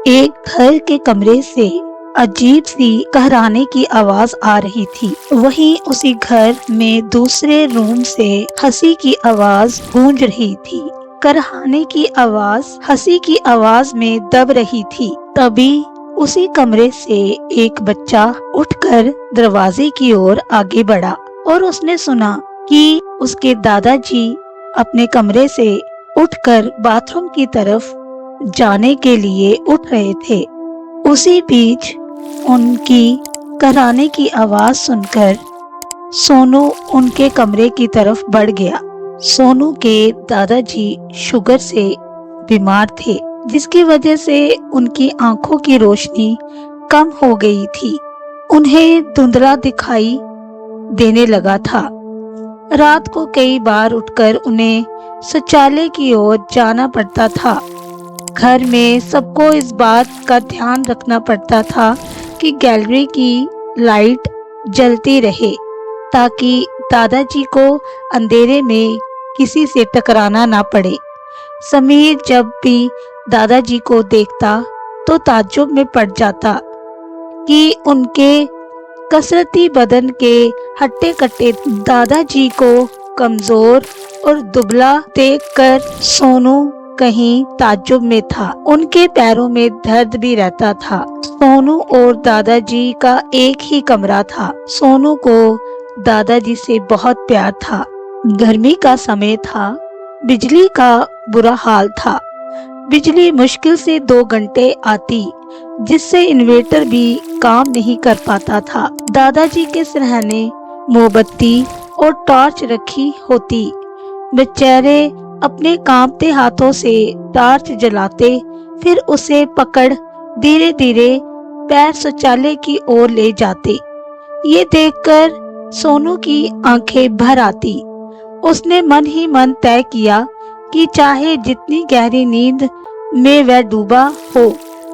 एक घर के कमरे से अजीब सी कहराने की आवाज आ रही थी। वहीं उसी घर में दूसरे रूम से हंसी की आवाज गूंज रही थी। करहाने की आवाज हंसी की आवाज में दब रही थी। तभी उसी कमरे से एक बच्चा उठकर दरवाजे की ओर आगे बढ़ा और उसने सुना कि उसके दादाजी अपने कमरे से उठकर बाथरूम की तरफ जाने के लिए उठ रहे थे। उसी बीच उनकी कराने की आवाज सुनकर सोनू उनके कमरे की तरफ बढ़ गया। सोनू के दादाजी शुगर से बीमार थे, जिसकी वजह से उनकी आंखों की रोशनी कम हो गई थी। उन्हें धुंधला दिखाई देने लगा था। रात को कई बार उठकर उन्हें शौचालय की ओर जाना पड़ता था। घर में सबको इस बात का ध्यान रखना पड़ता था कि गैलरी की लाइट जलती रहे, ताकि दादाजी को अंधेरे में किसी से टकराना ना पड़े। समीर जब भी दादाजी को देखता तो ताज्जुब में पड़ जाता कि उनके कसरती बदन के हट्टे कट्टे दादाजी को कमजोर और दुबला देखकर सोनू कहीं ताज्जुब में था। उनके पैरों में दर्द भी रहता था। सोनू और दादाजी का एक ही कमरा था। सोनू को दादाजी से बहुत प्यार था। गर्मी का समय था, बिजली का बुरा हाल था। बिजली मुश्किल से 2 घंटे आती, जिससे इन्वर्टर भी काम नहीं कर पाता था। दादाजी के सिरहाने मोमबत्ती और टॉर्च रखी होती। बेचारे अपने कांपते हाथों से टॉर्च जलाते, फिर उसे पकड़ धीरे धीरे पैर शौचालय की ओर ले जाते। ये देखकर सोनू की आंखें भर आती। उसने मन ही मन तय किया कि चाहे जितनी गहरी नींद में वह डूबा हो,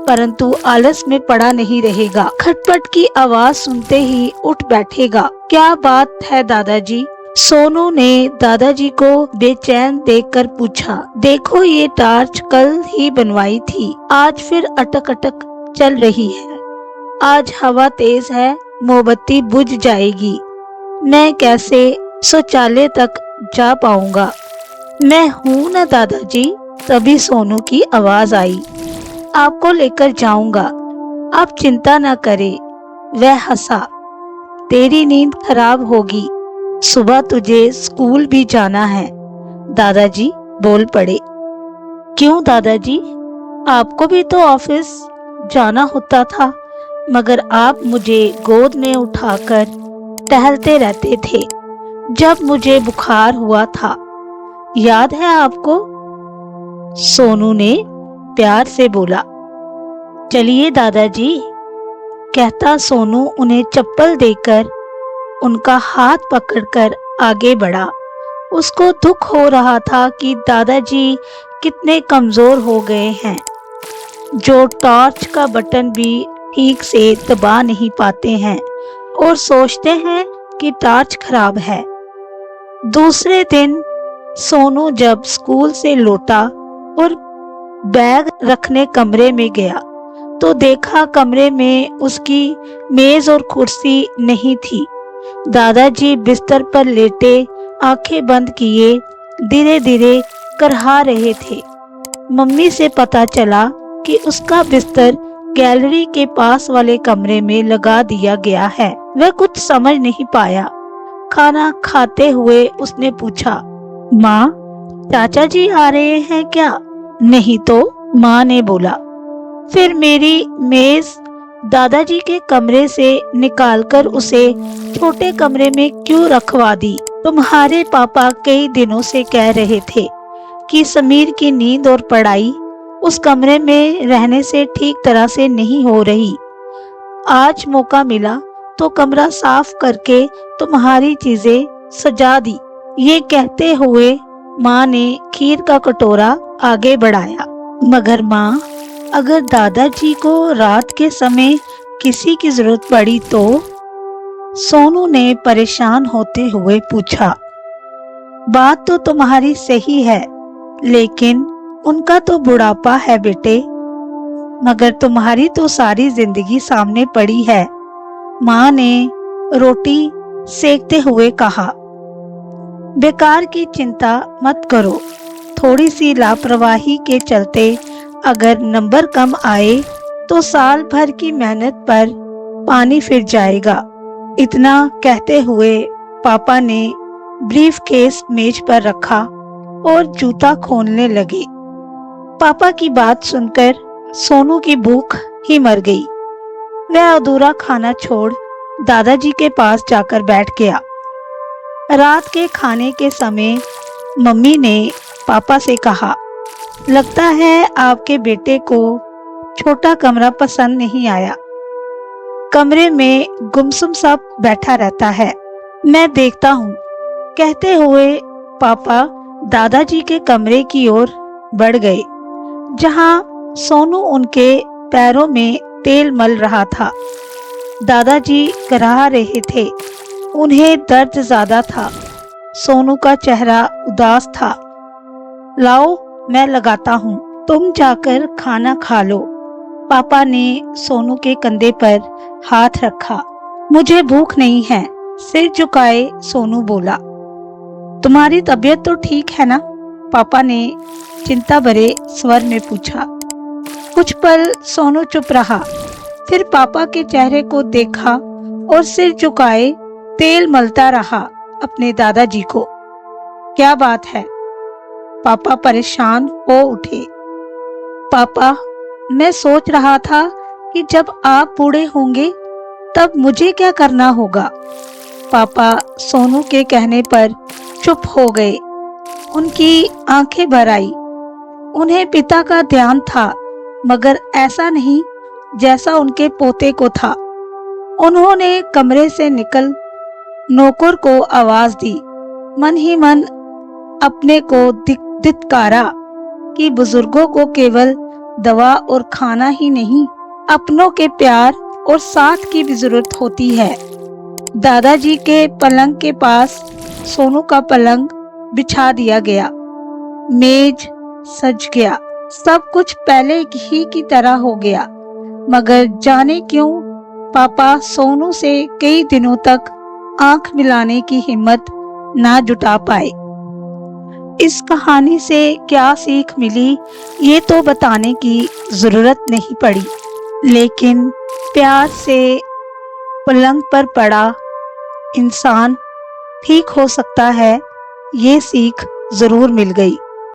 परंतु आलस में पड़ा नहीं रहेगा। खटपट की आवाज सुनते ही उठ बैठेगा। क्या बात है दादाजी? सोनू ने दादाजी को बेचैन देखकर पूछा। देखो, ये टॉर्च कल ही बनवाई थी, आज फिर अटक अटक चल रही है। आज हवा तेज है, मोमबत्ती बुझ जाएगी। मैं कैसे शौचालय तक जा पाऊंगा? मैं हूँ ना दादाजी। तभी सोनू की आवाज आई, आपको लेकर जाऊंगा, आप चिंता ना करें। वह हंसा, तेरी नींद खराब होगी, सुबह तुझे स्कूल भी जाना है। दादाजी बोल पड़े। क्यों दादाजी, आपको भी तो ऑफिस जाना होता था, मगर आप मुझे गोद में उठाकर टहलते रहते थे जब मुझे बुखार हुआ था, याद है आपको? सोनू ने प्यार से बोला। चलिए दादाजी, कहता सोनू उन्हें चप्पल देकर उनका हाथ पकड़कर आगे बढ़ा। उसको दुख हो रहा था कि दादाजी कितने कमजोर हो गए हैं, जो टॉर्च का बटन भी ठीक से दबा नहीं पाते हैं और सोचते हैं कि टॉर्च खराब है। दूसरे दिन सोनू जब स्कूल से लौटा और बैग रखने कमरे में गया तो देखा कमरे में उसकी मेज और कुर्सी नहीं थी। दादाजी बिस्तर पर लेटे आंखें बंद किए धीरे धीरे करहा रहे थे। मम्मी से पता चला कि उसका बिस्तर गैलरी के पास वाले कमरे में लगा दिया गया है। वह कुछ समझ नहीं पाया। खाना खाते हुए उसने पूछा, माँ, चाचा जी आ रहे हैं क्या? नहीं तो, माँ ने बोला। फिर मेरी मेज दादाजी के कमरे से निकालकर उसे छोटे कमरे में क्यों रखवा दी? तुम्हारे पापा कई दिनों से कह रहे थे कि समीर की नींद और पढ़ाई उस कमरे में रहने से ठीक तरह से नहीं हो रही। आज मौका मिला तो कमरा साफ करके तुम्हारी चीजें सजा दी। ये कहते हुए माँ ने खीर का कटोरा आगे बढ़ाया। मगर माँ, अगर दादाजी को रात के समय किसी की जरूरत पड़ी तो? सोनू ने परेशान होते हुए पूछा। बात तो तुम्हारी सही है, लेकिन उनका तो बुढ़ापा है बेटे। मगर तुम्हारी तो सारी जिंदगी सामने पड़ी है, माँ ने रोटी सेकते हुए कहा। बेकार की चिंता मत करो, थोड़ी सी लापरवाही के चलते अगर नंबर कम आए तो साल भर की मेहनत पर पानी फिर जाएगा। इतना कहते हुए पापा ने ब्रीफ केस मेज पर रखा और जूता खोलने लगे। पापा की बात सुनकर सोनू की भूख ही मर गई। वह अधूरा खाना छोड़ दादाजी के पास जाकर बैठ गया। रात के खाने के समय मम्मी ने पापा से कहा, लगता है आपके बेटे को छोटा कमरा पसंद नहीं आया। कमरे में गुमसुम सा बैठा रहता है, मैं देखता हूँ। कहते हुए पापा दादाजी के कमरे की ओर बढ़ गए, जहाँ सोनू उनके पैरों में तेल मल रहा था। दादाजी कराह रहे थे, उन्हें दर्द ज्यादा था। सोनू का चेहरा उदास था। लाओ मैं लगाता हूँ, तुम जाकर खाना खा लो। पापा ने सोनू के कंधे पर हाथ रखा। मुझे भूख नहीं है, सिर झुकाए सोनू बोला। तुम्हारी तबीयत तो ठीक है ना? पापा ने चिंता भरे स्वर में पूछा। कुछ पल सोनू चुप रहा, फिर पापा के चेहरे को देखा और सिर झुकाए तेल मलता रहा अपने दादाजी को। क्या बात है? पापा परेशान हो उठे। पापा, मैं सोच रहा था कि जब आप बूढ़े होंगे तब मुझे क्या करना होगा। पापा सोनू के कहने पर चुप हो गए। उनकी आंखें भर आई। उन्हें पिता का ध्यान था, मगर ऐसा नहीं जैसा उनके पोते को था। उन्होंने कमरे से निकल नौकर को आवाज दी। मन ही मन अपने को धिक्कारा कि बुजुर्गों को केवल दवा और खाना ही नहीं, अपनों के प्यार और साथ की भी जरूरत होती है। दादाजी के पलंग के पास सोनू का पलंग बिछा दिया गया। मेज सज गया। सब कुछ पहले ही की तरह हो गया, मगर जाने क्यों पापा सोनू से कई दिनों तक आंख मिलाने की हिम्मत ना जुटा पाए। इस कहानी से क्या सीख मिली ये तो बताने की जरूरत नहीं पड़ी, लेकिन प्यार से पलंग पर पड़ा इंसान ठीक हो सकता है, ये सीख जरूर मिल गई।